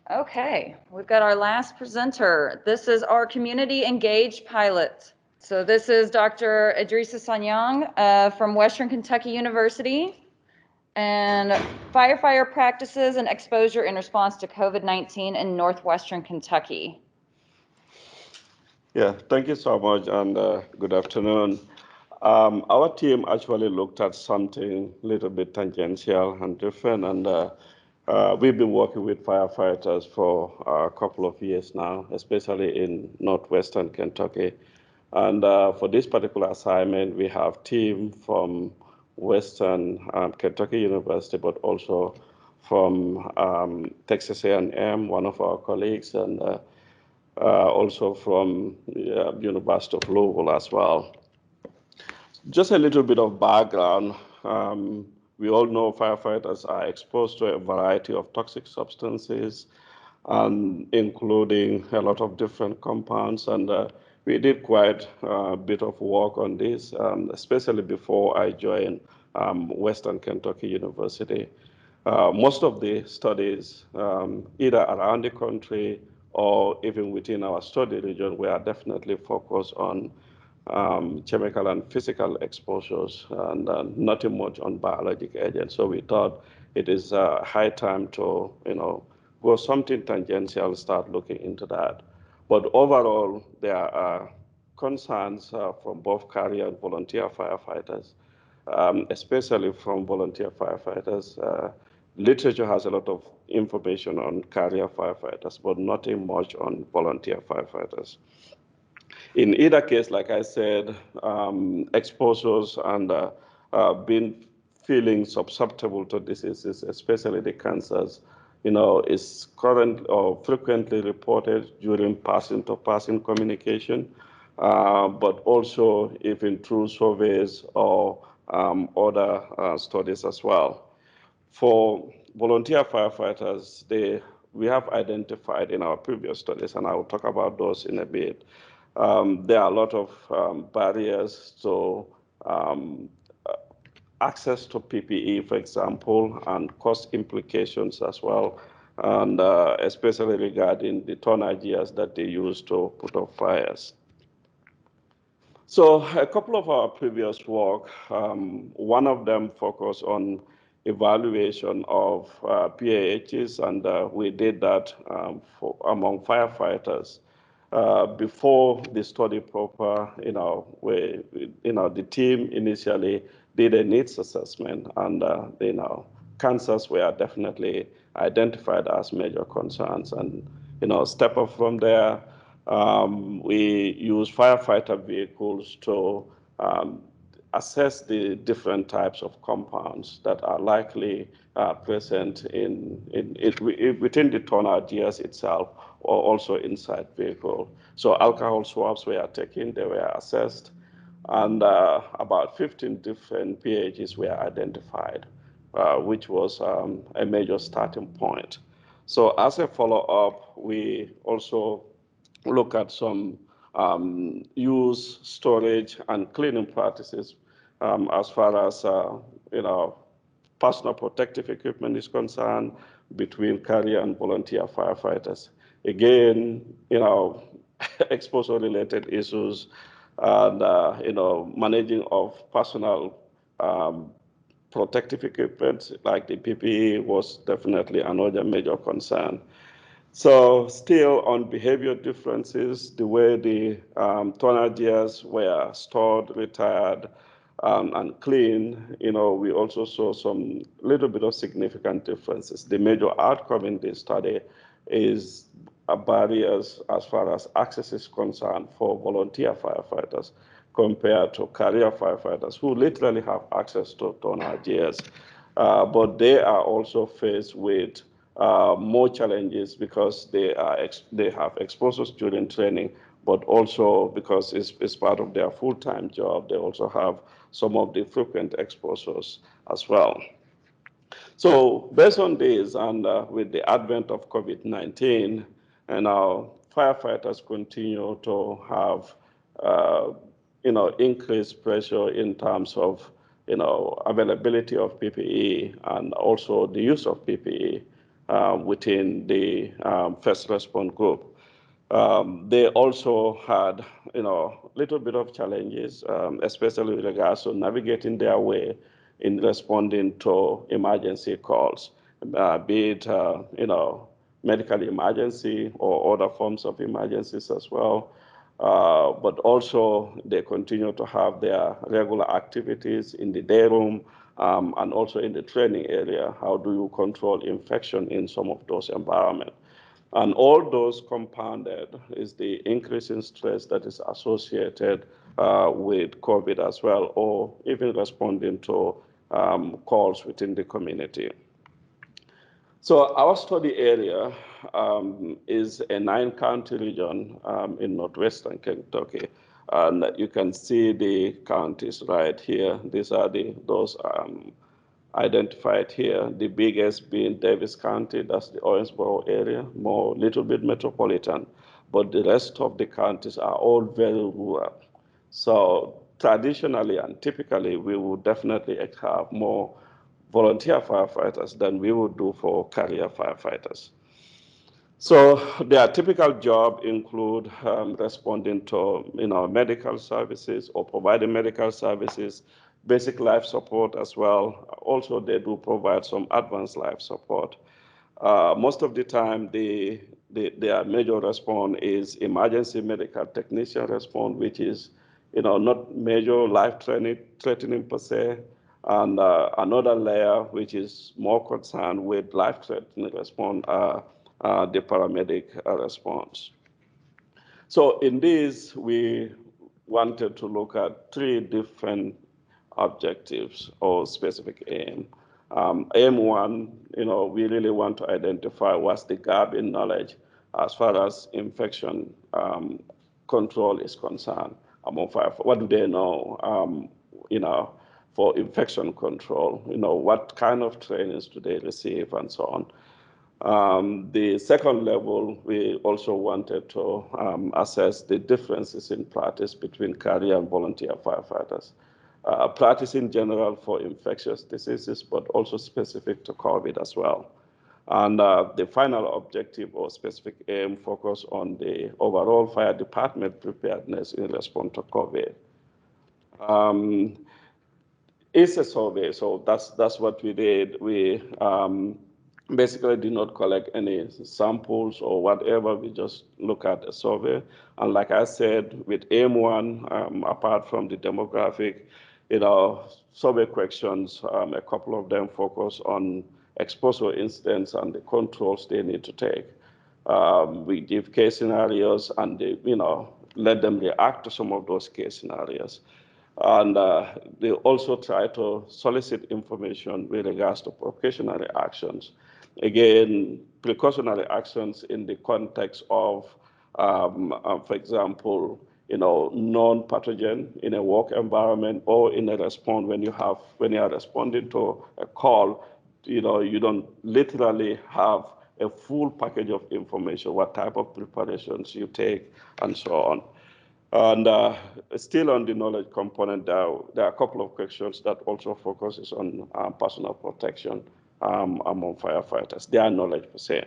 Okay, we've got our last presenter. This is our community engaged pilot. So this is Dr. Edrisa Sanyang from Western Kentucky University, and firefighter practices and exposure in response to COVID-19 in Northwestern Kentucky. Yeah, thank you so much, and good afternoon. Our team actually looked at something a little bit tangential and different, and we've been working with firefighters for a couple of years now, especially in Northwestern Kentucky. And for this particular assignment, we have team from Western Kentucky University, but also from Texas A&M, one of our colleagues, and also from University of Louisville as well. Just a little bit of background. We all know firefighters are exposed to a variety of toxic substances, including a lot of different compounds. And we did quite a bit of work on this, especially before I joined Western Kentucky University. Most of the studies, either around the country or even within our study region, we are definitely focused on chemical and physical exposures and nothing much on biologic agents. So we thought it is high time to, go something tangential, start looking into that. But overall, there are concerns from both career and volunteer firefighters, especially from volunteer firefighters. Literature has a lot of information on career firefighters, but nothing much on volunteer firefighters. In either case, like I said, exposures and being feeling susceptible to diseases, especially the cancers, is current or frequently reported during person-to-person communication, but also even through surveys or other studies as well. For volunteer firefighters, we have identified in our previous studies, and I will talk about those in a bit. There are a lot of barriers to um, access to PPE, for example, and cost implications as well, and especially regarding the tonnages that they use to put out fires. So a couple of our previous work, one of them focused on evaluation of PAHs, and we did that among firefighters. Before the study proper, the team initially did a needs assessment, and cancers were definitely identified as major concerns, and step up from there. We use firefighter vehicles to assess the different types of compounds that are likely present within the tonnages itself or also inside vehicle. So alcohol swabs were taken, they were assessed, and about 15 different pHs were identified, which was a major starting point. So as a follow-up, we also look at some use, storage, and cleaning practices as far as personal protective equipment is concerned between career and volunteer firefighters. Again, exposure-related issues and managing of personal protective equipment like the PPE was definitely another major concern. So still on behavior differences, the way the tonnages were stored, retired, and cleaned, we also saw some little bit of significant differences. The major outcome in this study is barriers as far as access is concerned for volunteer firefighters compared to career firefighters who literally have access to tonnages. But they are also faced with more challenges because they have exposures during training, but also because it's part of their full-time job, they also have some of the frequent exposures as well. So based on this, and with the advent of COVID-19, and our firefighters continue to have, increased pressure in terms of, availability of PPE and also the use of PPE. within the first response group. They also had, a little bit of challenges, especially with regards to navigating their way in responding to emergency calls, be it, medical emergency or other forms of emergencies as well. But also they continue to have their regular activities in the day room and also in the training area. How do you control infection in some of those environments? And all those compounded is the increase in stress that is associated with COVID as well, or even responding to calls within the community. So our study area is a 9-county region in Northwestern Kentucky. And you can see the counties right here. These are those identified here. The biggest being Davis County, that's the Owensboro area, more little bit metropolitan. But the rest of the counties are all very rural. So traditionally and typically, we would definitely have more volunteer firefighters than we would do for career firefighters. So their typical job include responding to medical services or providing medical services, basic life support as well. Also, they do provide some advanced life support. Most of the time, their major response is emergency medical technician response, which is not major life threatening per se, and another layer which is more concerned with life threatening response, the paramedic response. So in this, we wanted to look at 3 different objectives or specific aim. Aim 1, we really want to identify what's the gap in knowledge as far as infection control is concerned among firefighters. What do they know, for infection control? What kind of trainings do they receive and so on. The second level, we also wanted to assess the differences in practice between career and volunteer firefighters. Practice in general for infectious diseases, but also specific to COVID as well. And the final objective or specific aim focus on the overall fire department preparedness in response to COVID. It's a survey, so that's what we did. We basically did not collect any samples or whatever. We just look at a survey. And like I said, with aim 1, apart from the demographic, survey questions, a couple of them focus on exposure incidents and the controls they need to take. We give case scenarios and they, let them react to some of those case scenarios. And they also try to solicit information with regards to precautionary actions. Again, precautionary actions in the context of, for example, non-pathogen in a work environment or in a response when you are responding to a call, you don't literally have a full package of information, what type of preparations you take and so on. And still on the knowledge component, there are a couple of questions that also focuses on personal protection among firefighters, their knowledge per se.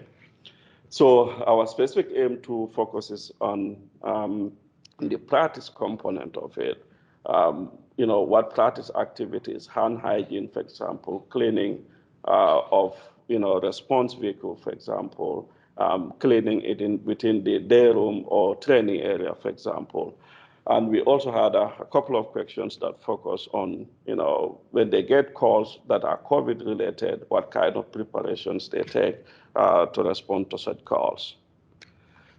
So our specific aim 2 focuses on the practice component of it. What practice activities, hand hygiene, for example, cleaning of response vehicle, for example, cleaning it within the day room or training area, for example. And we also had a couple of questions that focus on, when they get calls that are COVID related, what kind of preparations they take to respond to such calls.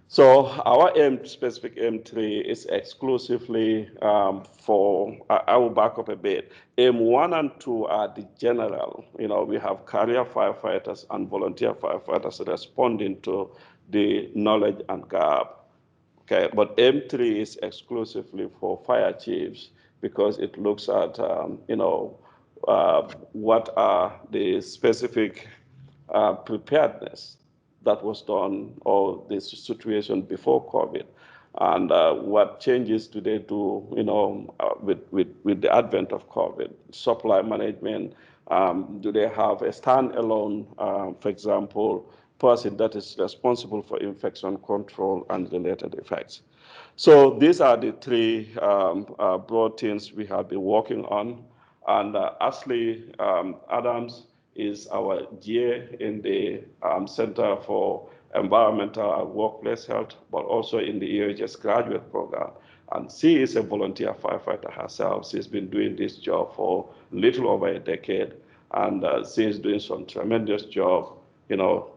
So our specific aim 3 is exclusively for, I will back up a bit. Aim 1 and 2 are the general, we have career firefighters and volunteer firefighters responding to the knowledge and gap. Okay, but aim 3 is exclusively for fire chiefs because it looks at, what are the specific preparedness that was done or the situation before COVID, and what changes do they do, with the advent of COVID, supply management, Do they have a standalone, for example, person that is responsible for infection control and related effects? So these are the three broad things we have been working on. And Ashley Adams is our GA in the Center for Environmental and Workplace Health, but also in the EHS graduate program. And she is a volunteer firefighter herself. She's been doing this job for a little over a decade, and she's doing some tremendous job,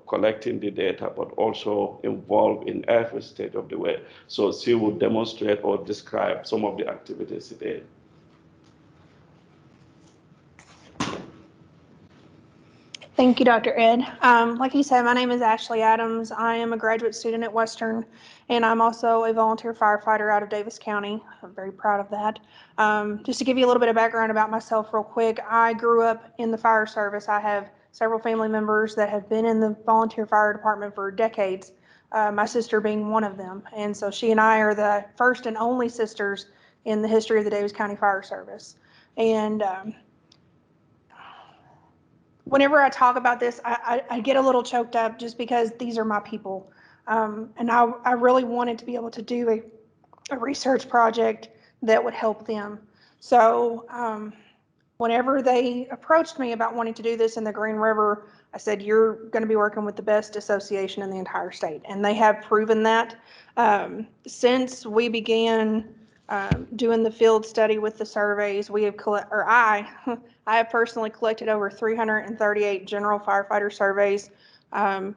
collecting the data, but also involved in every stage of the way. So she will demonstrate or describe some of the activities today. Thank you, Dr. Ed. Like you said, my name is Ashley Adams. I am a graduate student at Western, and I'm also a volunteer firefighter out of Davis County. I'm very proud of that. Just to give you a little bit of background about myself real quick, I grew up in the fire service. I have several family members that have been in the volunteer fire department for decades, my sister being one of them. And so she and I are the first and only sisters in the history of the Davis County Fire Service. And whenever I talk about this, I get a little choked up just because these are my people. And I really wanted to be able to do a research project that would help them. So whenever they approached me about wanting to do this in the Green River, I said, you're going to be working with the best association in the entire state. And they have proven that. Since we began doing the field study with the surveys, we have I have personally collected over 338 general firefighter surveys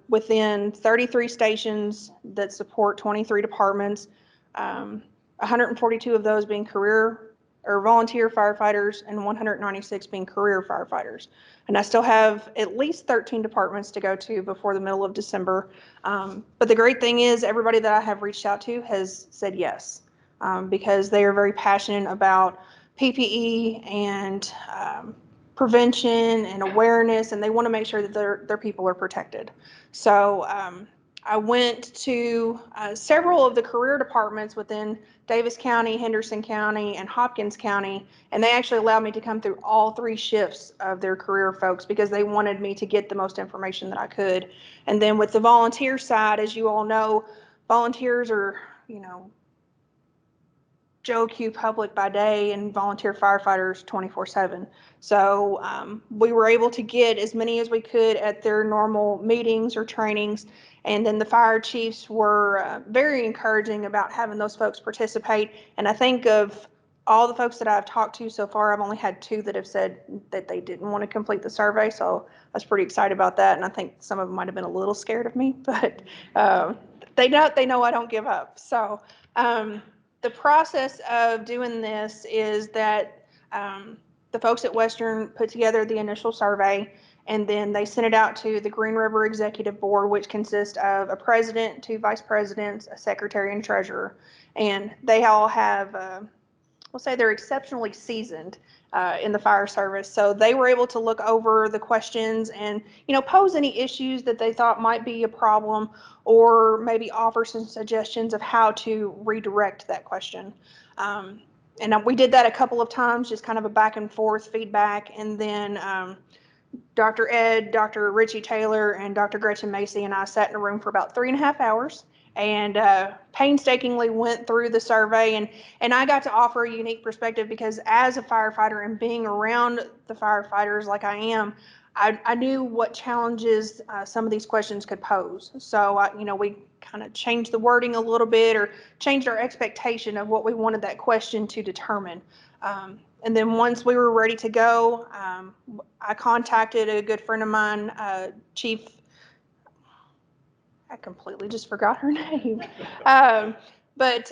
within 33 stations that support 23 departments, 142 of those being career or volunteer firefighters and 196 being career firefighters. And I still have at least 13 departments to go to before the middle of December. But the great thing is everybody that I have reached out to has said yes, because they are very passionate about PPE and prevention and awareness, and they want to make sure that their people are protected. So I went to several of the career departments within Davis County, Henderson County, and Hopkins County, and they actually allowed me to come through all 3 shifts of their career folks because they wanted me to get the most information that I could. And then with the volunteer side, as you all know, volunteers are, Joe Q public by day and volunteer firefighters 24/7. So we were able to get as many as we could at their normal meetings or trainings. And then the fire chiefs were very encouraging about having those folks participate. And I think of all the folks that I've talked to so far, I've only had 2 that have said that they didn't want to complete the survey. So I was pretty excited about that. And I think some of them might have been a little scared of me, but they know I don't give up. So the process of doing this is that the folks at Western put together the initial survey, and then they sent it out to the Green River Executive Board, which consists of a president, 2 vice presidents, a secretary, and treasurer. And they all have, we'll say they're exceptionally seasoned in the fire service. So they were able to look over the questions and, pose any issues that they thought might be a problem, or maybe offer some suggestions of how to redirect that question. And we did that a couple of times, just kind of a back and forth feedback. And then Dr. Ed, Dr. Richie Taylor, and Dr. Gretchen Macy and I sat in a room for about 3.5 hours and painstakingly went through the survey. And I got to offer a unique perspective because as a firefighter and being around the firefighters like I am, I knew what challenges some of these questions could pose. So, we kind of changed the wording a little bit, or changed our expectation of what we wanted that question to determine. And then once we were ready to go, I contacted a good friend of mine, Chief, I completely just forgot her name, but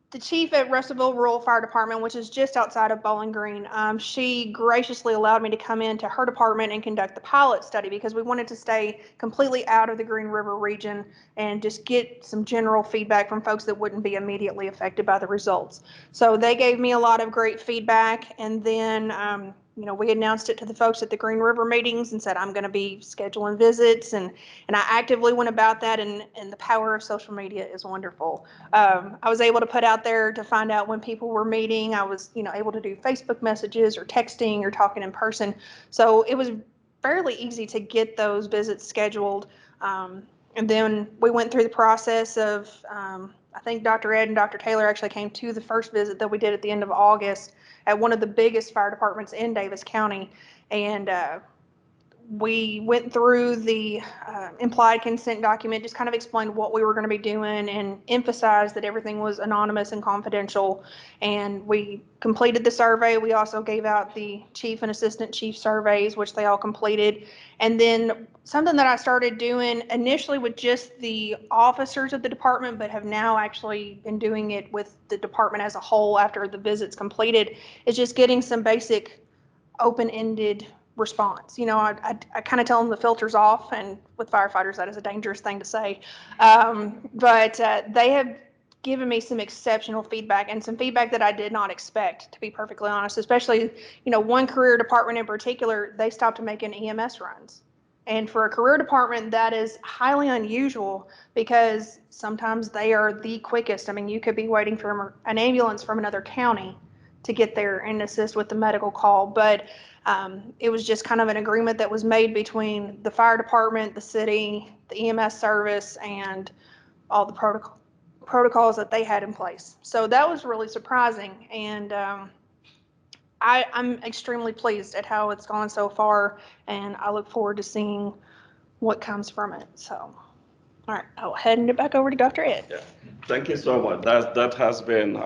the chief at Russellville Rural Fire Department, which is just outside of Bowling Green, she graciously allowed me to come into her department and conduct the pilot study because we wanted to stay completely out of the Green River region and just get some general feedback from folks that wouldn't be immediately affected by the results. So they gave me a lot of great feedback, and then we announced it to the folks at the Green River meetings and said, I'm going to be scheduling visits. And I actively went about that. And the power of social media is wonderful. I was able to put out there to find out when people were meeting. I was, able to do Facebook messages or texting or talking in person. So it was fairly easy to get those visits scheduled. And then we went through the process of, I think Dr. Ed and Dr. Taylor actually came to the first visit that we did at the end of August at one of the biggest fire departments in Davis County. And we went through the implied consent document, just kind of explained what we were going to be doing and emphasized that everything was anonymous and confidential. And we completed the survey. We also gave out the chief and assistant chief surveys, which they all completed. And then something that I started doing initially with just the officers of the department, but have now actually been doing it with the department as a whole after the visits completed, is just getting some basic open-ended response. I kind of tell them the filter's off, and with firefighters, that is a dangerous thing to say. But they have given me some exceptional feedback and some feedback that I did not expect, to be perfectly honest, especially, one career department in particular, they stopped making EMS runs. And for a career department, that is highly unusual because sometimes they are the quickest. I mean, you could be waiting for an ambulance from another county to get there and assist with the medical call. But it was just kind of an agreement that was made between the fire department, the city, the EMS service, and all the protocols that they had in place. So that was really surprising. And I'm extremely pleased at how it's gone so far, and I look forward to seeing what comes from it. So, all right, I'll hand it back over to Dr. Ed. Yeah. Thank you so much. That has been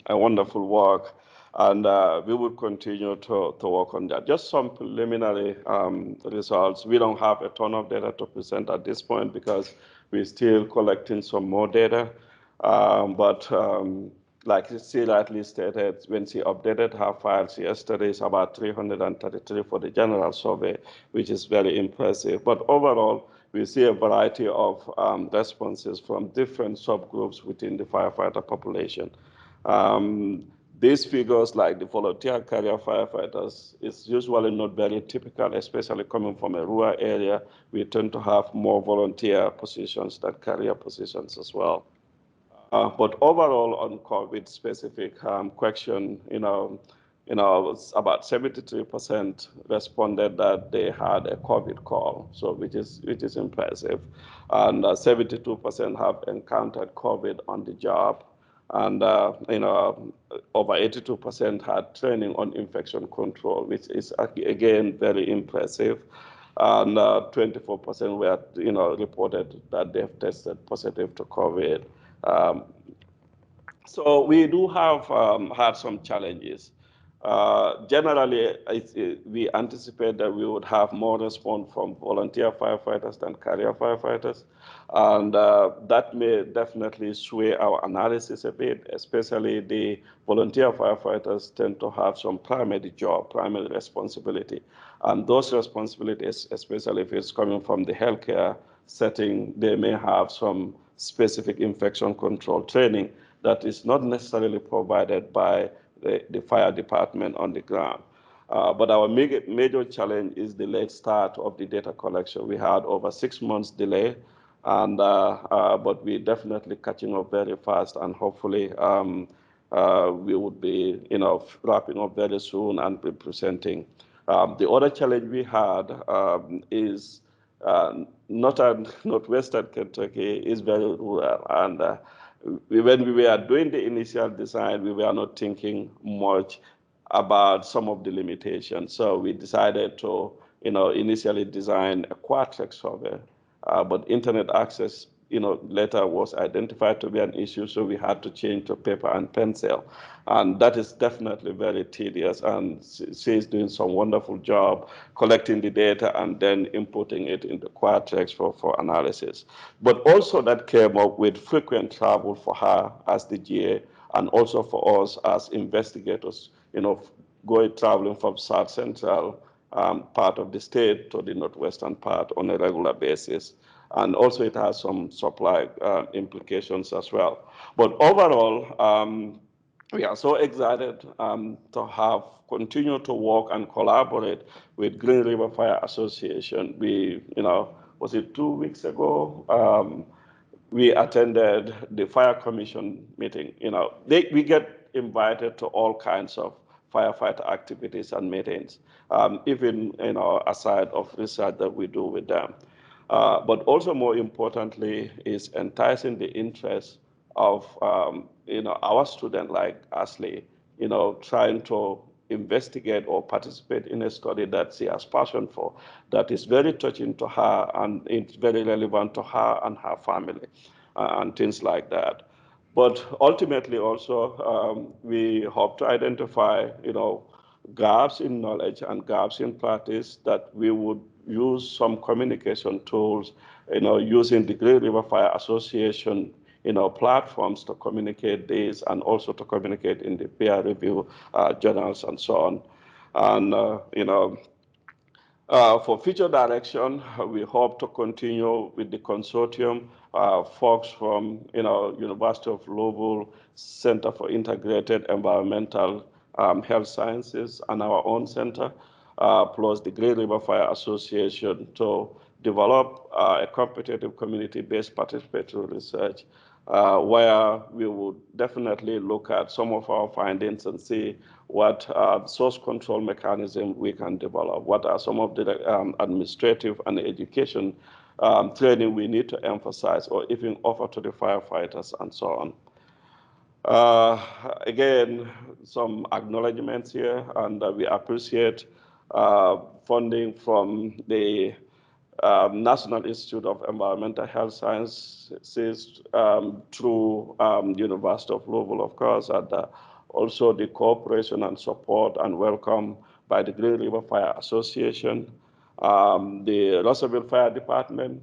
a wonderful work, and we will continue to work on that. Just some preliminary results. We don't have a ton of data to present at this point because we're still collecting some more data, but like she rightly stated, when she updated her files yesterday, it's about 333 for the general survey, which is very impressive. But overall, we see a variety of responses from different subgroups within the firefighter population. These figures, like the volunteer career firefighters, is usually not very typical, especially coming from a rural area. We tend to have more volunteer positions than career positions as well. But overall, on COVID-specific question, about 73% responded that they had a COVID call, so which is impressive, and 72% have encountered COVID on the job, and over 82% had training on infection control, which is again very impressive. And 24% were, reported that they've tested positive to COVID. So we do have had some challenges. Generally, we anticipate that we would have more response from volunteer firefighters than career firefighters. And that may definitely sway our analysis a bit, especially the volunteer firefighters tend to have some primary responsibility. And those responsibilities, especially if it's coming from the healthcare setting, they may have some specific infection control training that is not necessarily provided by the fire department on the ground. But our major challenge is the late start of the data collection. We had over 6 months delay, and but we're definitely catching up very fast, and hopefully we would be wrapping up very soon and be presenting. The other challenge we had is Northwestern Kentucky is very rural, and when we were doing the initial design, we were not thinking much about some of the limitations. So we decided to, initially design a quadtrack survey, but internet access, later was identified to be an issue, so we had to change to paper and pencil. And that is definitely very tedious, and she's doing some wonderful job collecting the data and then inputting it into quadtracks for analysis. But also that came up with frequent travel for her as the GA, and also for us as investigators, traveling from South Central part of the state to the Northwestern part on a regular basis. And also it has some supply implications as well. But overall, We are so excited to have continued to work and collaborate with Green River Fire Association. Was it 2 weeks ago? We attended the fire commission meeting. We get invited to all kinds of firefighter activities and meetings, even aside of research that we do with them. But also more importantly is enticing the interest of our student like Ashley, trying to investigate or participate in a study that she has passion for, that is very touching to her and it's very relevant to her and her family, and things like that. But ultimately, also, we hope to identify, gaps in knowledge and gaps in practice that we would use some communication tools, using the Great River Fire Association, platforms to communicate this and also to communicate in the peer review journals and so on. And, for future direction, we hope to continue with the consortium, folks from University of Louisville Center for Integrated Environmental Health Sciences and our own center, plus the Great River Fire Association to develop a competitive community-based participatory research where we would definitely look at some of our findings and see what source control mechanism we can develop, what are some of the administrative and education training we need to emphasize or even offer to the firefighters and so on. Again, some acknowledgements here, and we appreciate funding from the National Institute of Environmental Health Sciences through University of Louisville, of course, and also the cooperation and support and welcome by the Green River Fire Association. The Russellville Fire Department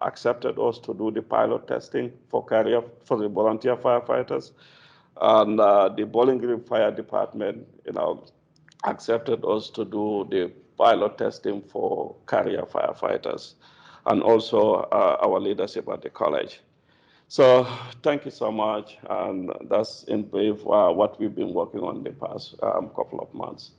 accepted us to do the pilot testing for the volunteer firefighters, and the Bowling Green Fire Department, accepted us to do the pilot testing for career firefighters, and also our leadership at the college. So thank you so much, and that's in brief what we've been working on the past couple of months.